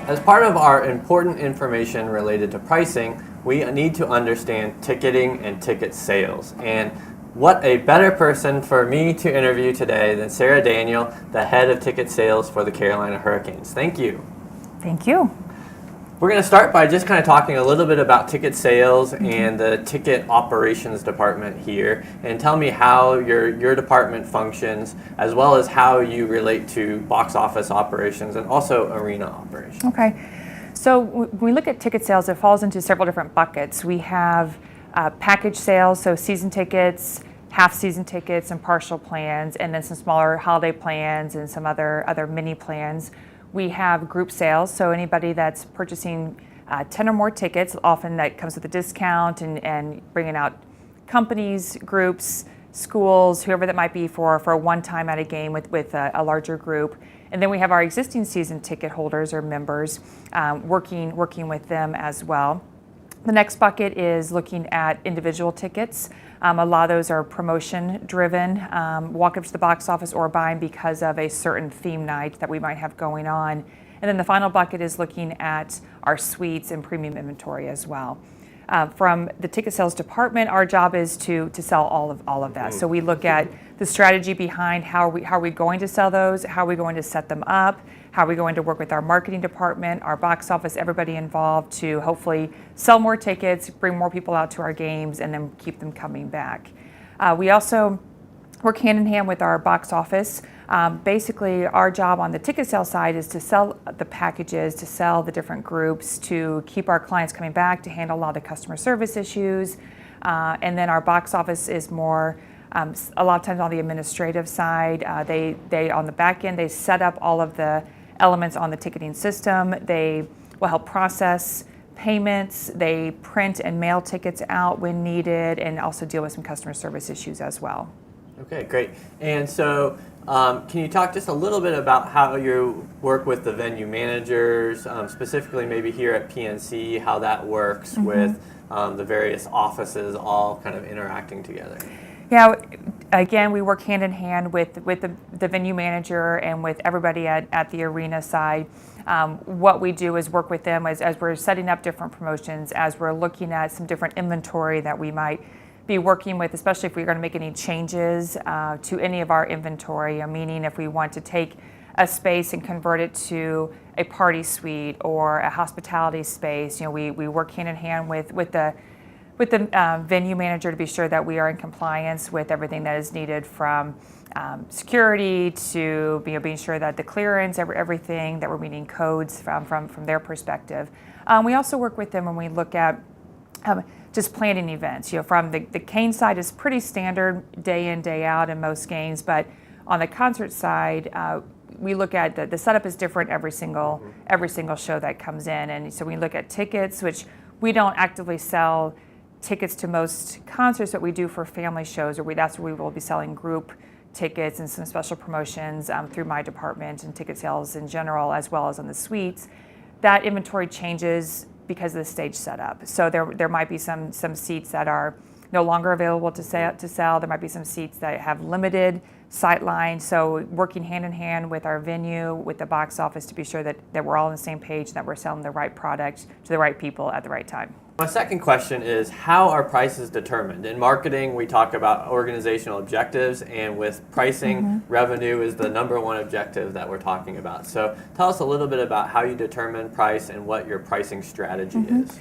As part of our important information related to pricing, we need to understand ticketing and ticket sales. And what a better person for me to interview today than Sarah Daniel, the head of ticket sales for the Carolina Hurricanes. Thank you. Thank you. We're going to start by just kind of talking a little bit about ticket sales and the ticket operations department here, and tell me how your department functions, as well as how you relate to box office operations and also arena operations. Okay. So when we look at ticket sales, it falls into several different buckets. We have package sales, so season tickets, half-season tickets, and partial plans, and then some smaller holiday plans and some other mini plans. We have group sales, so anybody that's purchasing 10 or more tickets, often that comes with a discount and bringing out companies, groups, schools, whoever that might be for a one-time at a game with a larger group. And then we have our existing season ticket holders or members, working with them as well. The next bucket is looking at individual tickets. A lot of those are promotion driven, walk up to the box office or buying because of a certain theme night that we might have going on. And then the final bucket is looking at our suites and premium inventory as well. From the ticket sales department, our job is to sell all of that. So we look at the strategy behind how are we going to sell those, how are we going to set them up, how are we going to work with our marketing department, our box office, everybody involved to hopefully sell more tickets, bring more people out to our games, and then keep them coming back. We also work hand in hand with our box office. Basically, our job on the ticket sales side is to sell the packages, to sell the different groups, to keep our clients coming back, to handle a lot of the customer service issues. And then our box office is more, a lot of times on the administrative side. They on the back end, they set up all of the elements on the ticketing system. They will help process payments. They print and mail tickets out when needed, and also deal with some customer service issues as well. Okay, great. And so can you talk just a little bit about how you work with the venue managers, specifically maybe here at PNC, how that works with the various offices all kind of interacting together? Yeah, again, we work hand in hand with the venue manager and with everybody at the arena side. What we do is work with them as we're setting up different promotions, as we're looking at some different inventory that we might be working with, especially if we're going to make any changes to any of our inventory, meaning if we want to take a space and convert it to a party suite or a hospitality space. We work hand in hand with the venue manager to be sure that we are in compliance with everything that is needed, from security to being sure that the clearance, everything that we're meeting codes from their perspective. We also work with them when we look at just planning events. From the cane side is pretty standard day in, day out in most games, but on the concert side, we look at the setup is different every single show that comes in. And so we look at tickets, which we don't actively sell tickets to most concerts, but we do for family shows, that's where we will be selling group tickets and some special promotions through my department and ticket sales in general, as well as on the suites. That inventory changes because of the stage setup. So there might be some seats that are no longer available to sell. There might be some seats that have limited sight lines. So working hand in hand with our venue, with the box office, to be sure that we're all on the same page and that we're selling the right product to the right people at the right time. My second question is, how are prices determined? In marketing, we talk about organizational objectives, and with pricing, revenue is the number one objective that we're talking about. So tell us a little bit about how you determine price and what your pricing strategy is.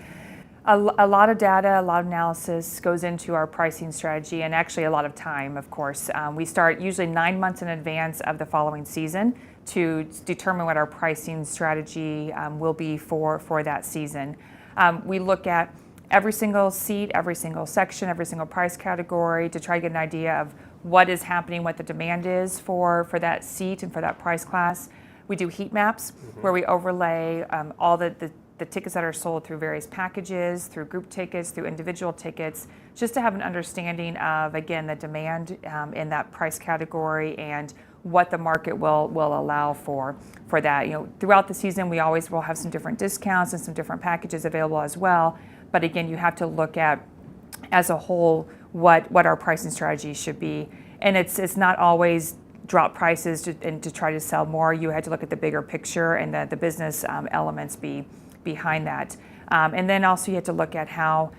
A lot of data, a lot of analysis goes into our pricing strategy, and actually a lot of time, of course. We start usually 9 months in advance of the following season to determine what our pricing strategy will be for that season. We look at every single seat, every single section, every single price category to try to get an idea of what is happening, what the demand is for that seat and for that price class. We do heat maps where we overlay all the tickets that are sold through various packages, through group tickets, through individual tickets, just to have an understanding of, again, the demand in that price category and what the market will allow for that. Throughout the season, we always will have some different discounts and some different packages available as well. But again, you have to look at, as a whole, what our pricing strategy should be. And it's not always drop prices and to try to sell more. You had to look at the bigger picture and the business elements behind that. And then also you had to look at how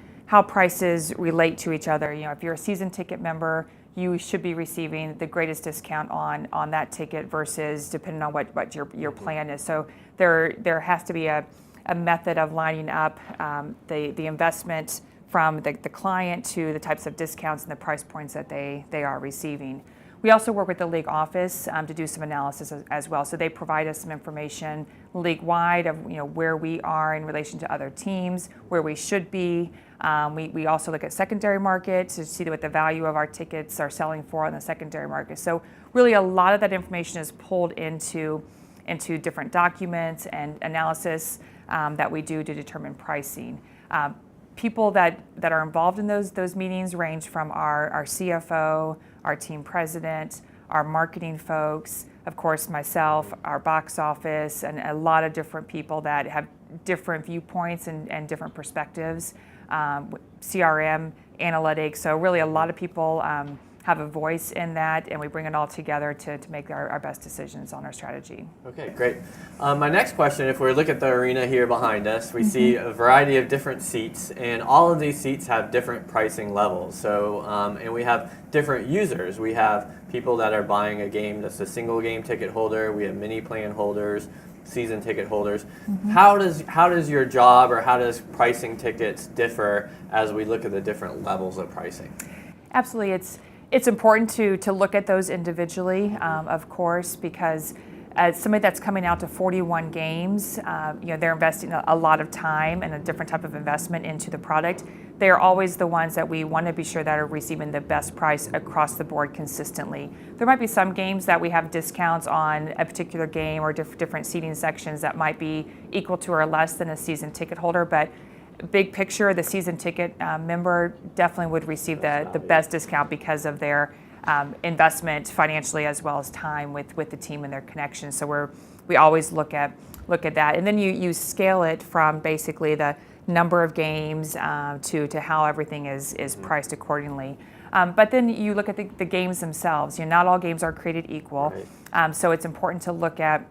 prices relate to each other. If you're a season ticket member, you should be receiving the greatest discount on that ticket versus depending on what your plan is. So there has to be a method of lining up the investment from the client to the types of discounts and the price points that they are receiving. We also work with the league office to do some analysis as well. So they provide us some information league-wide of where we are in relation to other teams, where we should be. We also look at secondary markets to see what the value of our tickets are selling for on the secondary market. So really a lot of that information is pulled into different documents and analysis that we do to determine pricing. People that are involved in those meetings range from our CFO, our team president, our marketing folks, of course myself, our box office, and a lot of different people that have different viewpoints and different perspectives, CRM, analytics. So really a lot of people have a voice in that, and we bring it all together to make our best decisions on our strategy. Okay, great. My next question, if we look at the arena here behind us, we see a variety of different seats, and all of these seats have different pricing levels. So, and we have different users. We have people that are buying a game that's a single game ticket holder. We have mini plan holders, season ticket holders. How does your job or how does pricing tickets differ as we look at the different levels of pricing? Absolutely, it's important to look at those individually, of course, because as somebody that's coming out to 41 games, they're investing a lot of time and a different type of investment into the product. They are always the ones that we want to be sure that are receiving the best price across the board consistently. There might be some games that we have discounts on a particular game or different seating sections that might be equal to or less than a season ticket holder, but big picture, the season ticket member definitely would receive the best discount because of their investment financially as well as time with the team and their connection. So we always look at that, and then you scale it from basically the number of games to how everything is priced accordingly. But then you look at the games themselves. Not all games are created equal, right. So it's important to look at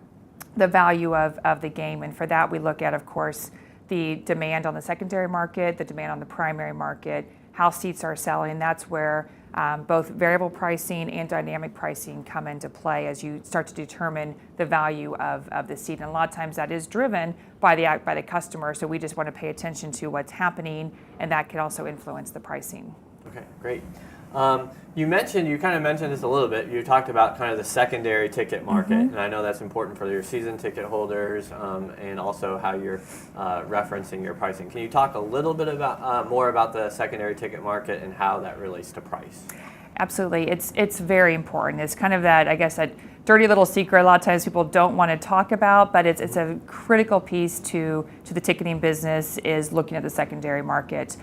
the value of the game, and for that we look at, of course, the demand on the secondary market, the demand on the primary market, how seats are selling. That's where both variable pricing and dynamic pricing come into play as you start to determine the value of the seat. And a lot of times that is driven by the customer, so we just want to pay attention to what's happening, and that can also influence the pricing. Okay, great. You kind of mentioned this a little bit. You talked about kind of the secondary ticket market, and I know that's important for your season ticket holders, and also how you're referencing your pricing. Can you talk a little bit about more about the secondary ticket market and how that relates to price? Absolutely, it's very important. It's kind of that, I guess, that dirty little secret a lot of times people don't want to talk about, but it's a critical piece to the ticketing business is looking at the secondary market.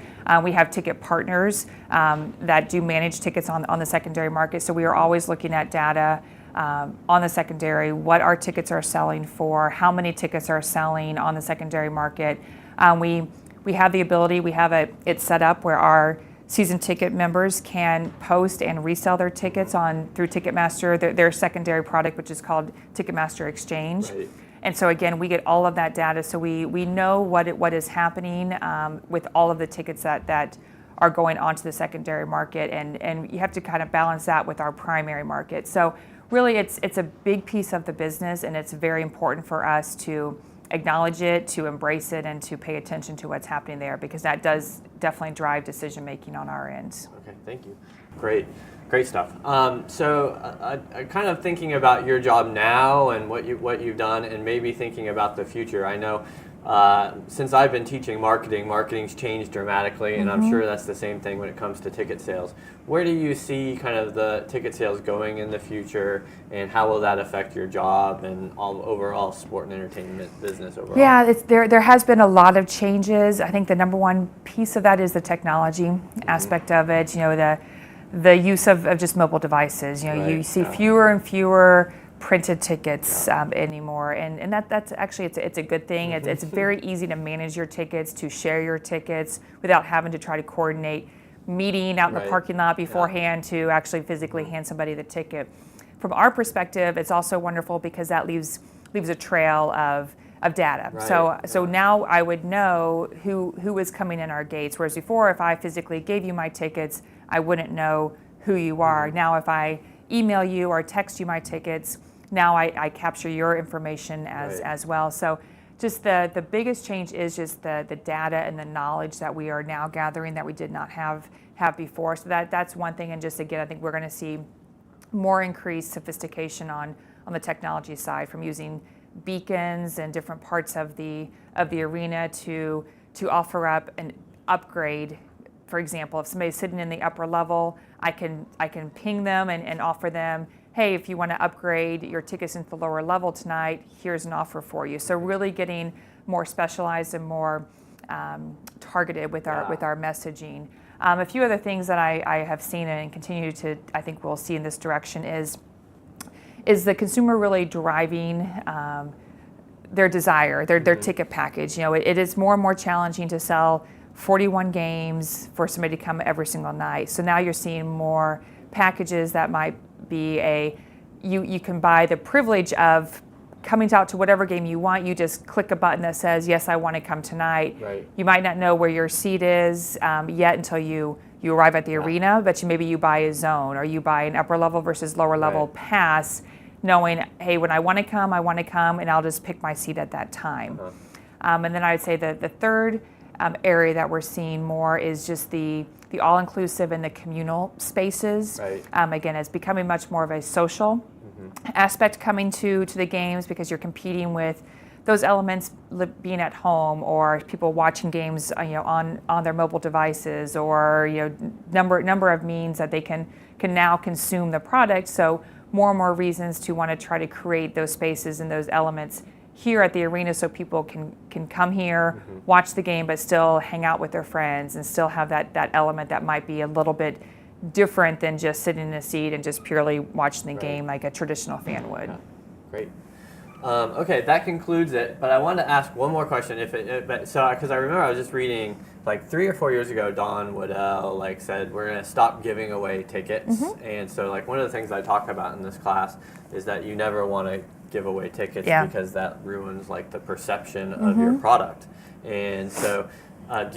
We have ticket partners that do manage tickets on the secondary market, so we are always looking at data on the secondary, what our tickets are selling for, how many tickets are selling on the secondary market. We have the ability, it set up where our season ticket members can post and resell their tickets through Ticketmaster, their secondary product, which is called Ticketmaster Exchange. Right. And so again, we get all of that data, so we know what is happening with all of the tickets that are going onto the secondary market, and you have to kind of balance that with our primary market. So really, it's a big piece of the business, and it's very important for us to acknowledge it, to embrace it, and to pay attention to what's happening there, because that does definitely drive decision making on our end. Okay, thank you. Great stuff. So kind of thinking about your job now and what you've done, and maybe thinking about the future. I know since I've been teaching marketing's changed dramatically, and I'm sure that's the same thing when it comes to ticket sales. Where do you see kind of the ticket sales going in the future, and how will that affect your job and overall sport and entertainment business overall? Yeah, there has been a lot of changes. I think the number one piece of that is the technology aspect of it. The use of just mobile devices. Right. You see fewer and fewer printed tickets anymore, and that's actually it's a good thing. It's very easy to manage your tickets, to share your tickets without having to try to coordinate meeting out in the parking lot beforehand to actually physically hand somebody the ticket. from our perspective, it's also wonderful because that leaves a trail of data. Right. So now I would know who is coming in our gates. Whereas before, if I physically gave you my tickets, I wouldn't know who you are. Now, if I email you or text you my tickets, now I capture your information as well. So just the biggest change is just the data and the knowledge that we are now gathering that we did not have before. So that's one thing. And just again, I think we're going to see more increased sophistication on the technology side, from using beacons and different parts of the arena to offer up an upgrade. For example, if somebody's sitting in the upper level, I can ping them and offer them, hey, if you want to upgrade your tickets into the lower level tonight, here's an offer for you. So really getting more specialized and more targeted with our messaging. A few other things that I have seen and continue to, I think we'll see in this direction is the consumer really driving their desire, their ticket package. It is more and more challenging to sell 41 games for somebody to come every single night. So now you're seeing more packages that might be you can buy the privilege of coming out to whatever game you want. You just click a button that says, yes, I want to come tonight. Right. You might not know where your seat is yet until you arrive at the arena, but maybe you buy a zone or you buy an upper level versus lower level pass, knowing, hey, when I want to come, and I'll just pick my seat at that time. And then I would say that the third area that we're seeing more is just the all-inclusive and the communal spaces. Right. Again, it's becoming much more of a social aspect coming to the games, because you're competing with those elements being at home, or people watching games on their mobile devices, or number of means that they can now consume the product. So more and more reasons to want to try to create those spaces and those elements here at the arena, so people can come here, watch the game, but still hang out with their friends and still have that element that might be a little bit different than just sitting in a seat and just purely watching the game like a traditional fan would. Yeah. Great. Okay, that concludes it. But I wanted to ask one more question. Because I remember I was just reading, like 3 or 4 years ago, Don Woodell said we're going to stop giving away tickets. And so one of the things I talk about in this class is that you never want to give away tickets because that ruins the perception of your product. And so so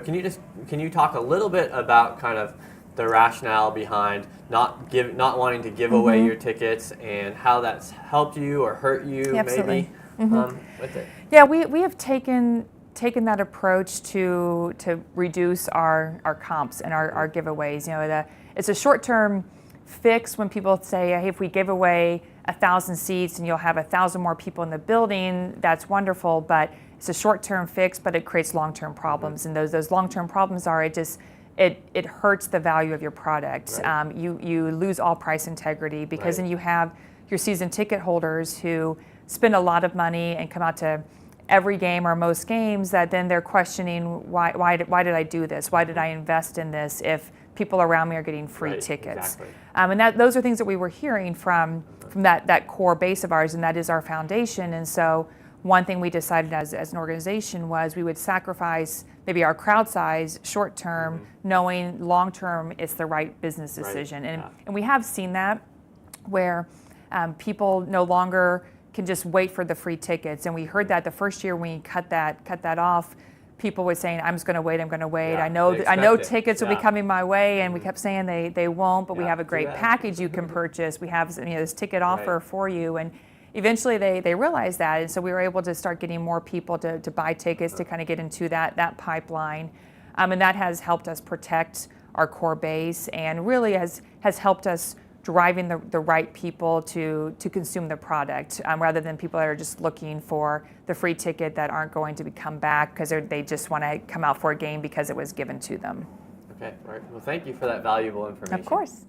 can you talk a little bit about kind of the rationale behind not wanting to give away your tickets, and how that's helped you or hurt you maybe with it? Yeah, we have taken that approach to reduce our comps and our giveaways. It's a short-term fix when people say, hey, if we give away 1,000 seats and you'll have 1,000 more people in the building, that's wonderful, but it's a short-term fix, but it creates long-term problems. And those long-term problems are it hurts the value of your product. Right. You lose all price integrity, because then you have your season ticket holders who spend a lot of money and come out to every game or most games, that then they're questioning, why did I do this? Why did I invest in this if people around me are getting free tickets? Exactly. And those are things that we were hearing from that core base of ours, and that is our foundation. And so one thing we decided as an organization was we would sacrifice maybe our crowd size short term, knowing long term it's the right business decision. And we have seen that where people no longer can just wait for the free tickets. And we heard that the first year when we cut that off, people were saying, I'm just going to wait. Yeah, I know tickets will be coming my way, and we kept saying they won't, but we have a great package you can purchase. We have this ticket offer for you. And eventually they realized that, and so we were able to start getting more people to buy tickets to kind of get into that pipeline. And that has helped us protect our core base, and really has helped us driving the right people to consume the product, rather than people that are just looking for the free ticket that aren't going to come back because they just want to come out for a game because it was given to them. Okay, all right. Well, thank you for that valuable information. Of course.